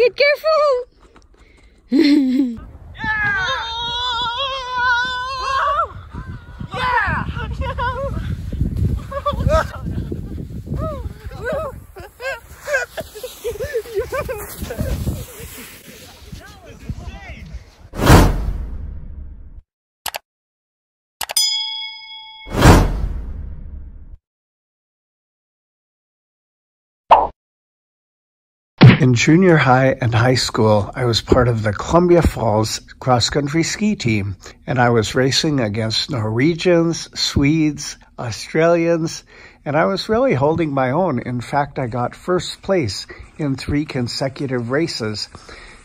it, careful! In junior high and high school, I was part of the Columbia Falls cross-country ski team, and I was racing against Norwegians, Swedes, Australians, and I was really holding my own. In fact, I got first place in 3 consecutive races.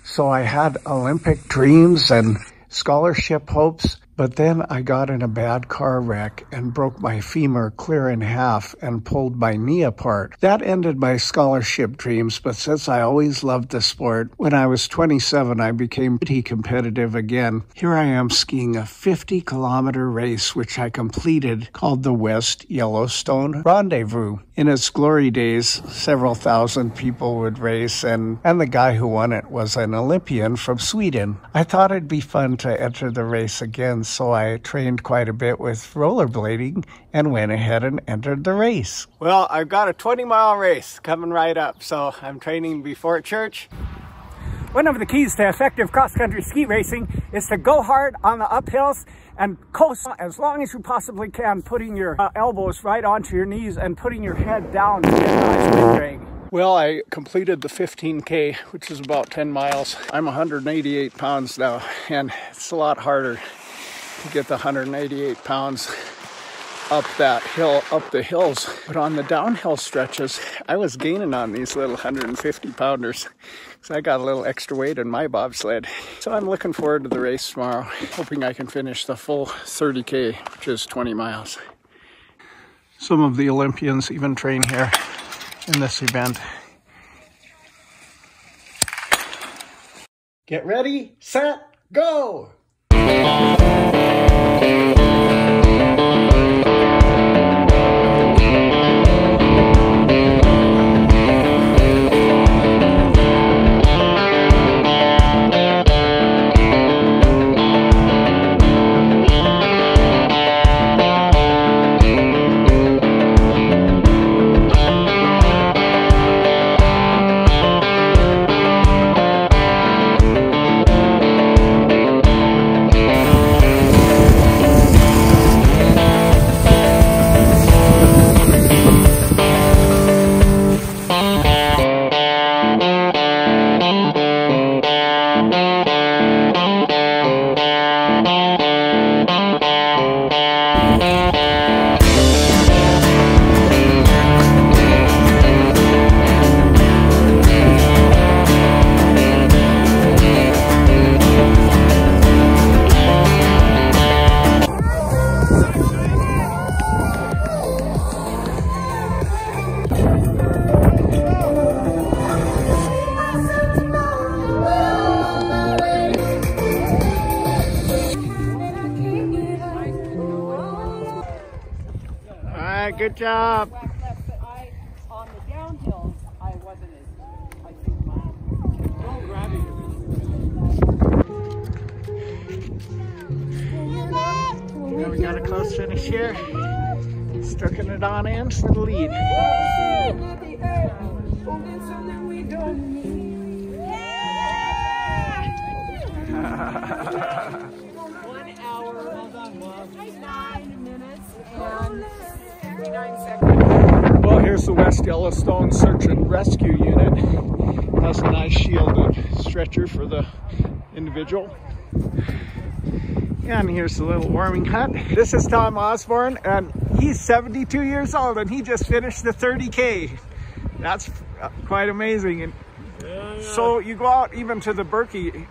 So I had Olympic dreams and scholarship hopes, but then I got in a bad car wreck and broke my femur clear in half and pulled my knee apart. That ended my scholarship dreams, but since I always loved the sport, when I was 27, I became pretty competitive again. Here I am skiing a 50-kilometer race, which I completed, called the West Yellowstone Rendezvous. In its glory days, several thousand people would race, and the guy who won it was an Olympian from Sweden. I thought it'd be fun to enter the race again, so I trained quite a bit with rollerblading and went ahead and entered the race. Well, I've got a 20-mile race coming right up, so I'm training before church. One of the keys to effective cross-country ski racing is to go hard on the uphills and coast as long as you possibly can, putting your elbows right onto your knees and putting your head down to get a nice wind drag. Well, I completed the 15K, which is about 10 miles. I'm 188 pounds now, and it's a lot harder to get the 188 pounds up that hill, up the hills. But on the downhill stretches, I was gaining on these little 150-pounders. So I got a little extra weight in my bobsled. So I'm looking forward to the race tomorrow, hoping I can finish the full 30K, which is 20 miles. Some of the Olympians even train here in this event. Get ready, set, go! Good job. On the downhills, I wasn't as, I think, don't grab it. Yeah, we got a close finish here. Sticking it on in to the lead. 1 hour, 9 minutes, and 59 seconds. Well, here's the West Yellowstone Search and Rescue Unit. Has a nice shielded stretcher for the individual. And here's the little warming hut. This is Tom Osborne, and he's 72 years old, and he just finished the 30K. That's quite amazing. And yeah. So you go out even to the Berkey.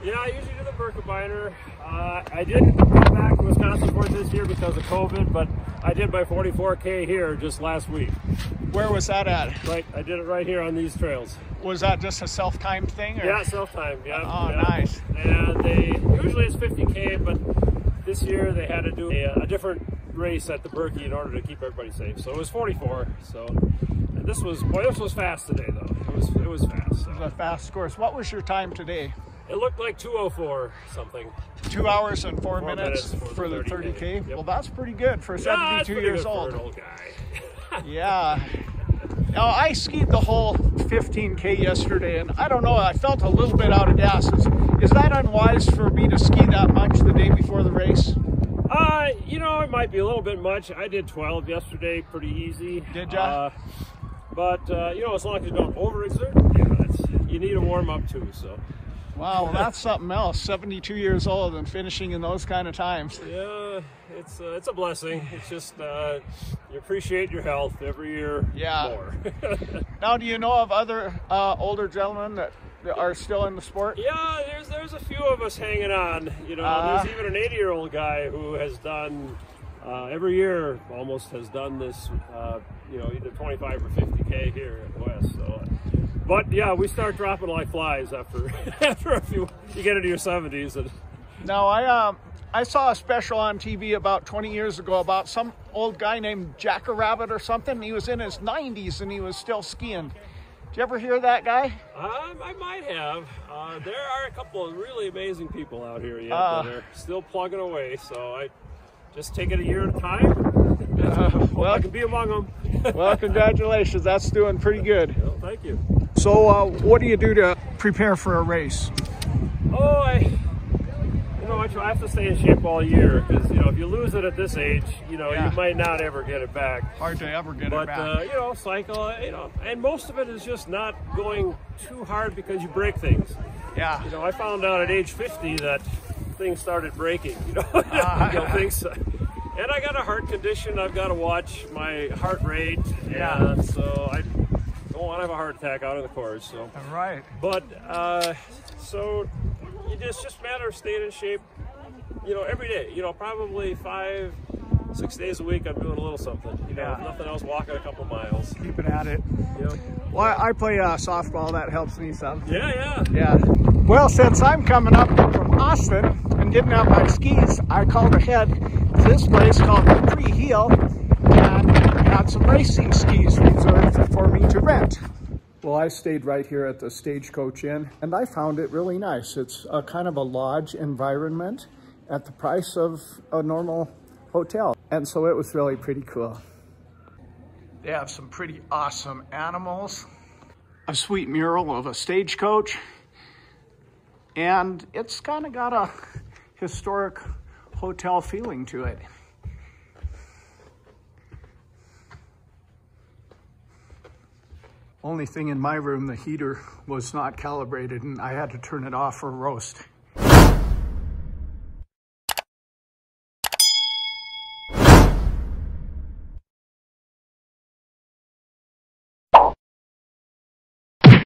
Yeah, I usually do the Birkebeiner. I didn't go back to Wisconsin for this year because of COVID, but I did my 44K here just last week. Where was that at? Right, I did it right here on these trails. Was that just a self-timed thing? Or? Yeah, self-timed, yeah. Oh, yeah. Nice. And usually it's 50K, but this year they had to do a different race at the Berkey in order to keep everybody safe. So it was 44. So and this was fast today though. it was fast. So. It was a fast course. What was your time today? It looked like 2:04 something. 2 hours and 4 minutes for the 30K. Yep. Well, that's pretty good for 72 years old. For an old guy. Yeah. Now, I skied the whole 15K yesterday, and I don't know, I felt a little bit out of gas. Is that unwise for me to ski that much the day before the race? You know, it might be a little bit much. I did 12 yesterday, pretty easy. Did ya? But, you know, as long as you don't overexert, yeah, you need a warm-up too, so. Wow, well, that's something else. 72 years old and finishing in those kind of times. Yeah, it's a blessing. It's just you appreciate your health every year more. Now, do you know of other older gentlemen that are still in the sport? Yeah, there's a few of us hanging on. You know, there's even an 80-year-old guy who has done every year almost has done this. You know, either 25 or 50K here at West. So. But yeah, we start dropping like flies after a few. You get into your 70s. And now, I saw a special on TV about 20 years ago about some old guy named Jackrabbit or something. He was in his 90s and he was still skiing. Did you ever hear that guy? I might have. There are a couple of really amazing people out here yet that are still plugging away. So I just take it a year at a time. Well, I can be among them. Well, congratulations. That's doing pretty good. Well, thank you. So what do you do to prepare for a race? Oh, I have to stay in shape all year because, you know, if you lose it at this age, you know, you might not ever get it back. Hard to ever get it back. But, you know, cycle, you know, and most of it is just not going too hard because you break things. Yeah. You know, I found out at age 50 that things started breaking, you know, things. And I got a heart condition. I've got to watch my heart rate. Yeah. And so I don't want to have a heart attack out on the course. So. All right. But, so it's just a matter of staying in shape, you know, every day. You know, probably 5-6 days a week I'm doing a little something. You know, if nothing else, walking a couple miles. Keeping at it. You know? Well, I play softball. That helps me some. Yeah. Well, since I'm coming up from Austin and didn't have my skis, I called ahead to this place called Free Heel and had some racing skis reserved for me to rent. Well, I stayed right here at the Stagecoach Inn, and I found it really nice. It's a kind of a lodge environment at the price of a normal hotel. And so it was really pretty cool. They have some pretty awesome animals, a sweet mural of a stagecoach, and it's kind of got a historic hotel feeling to it. Only thing in my room, the heater was not calibrated and I had to turn it off for roast.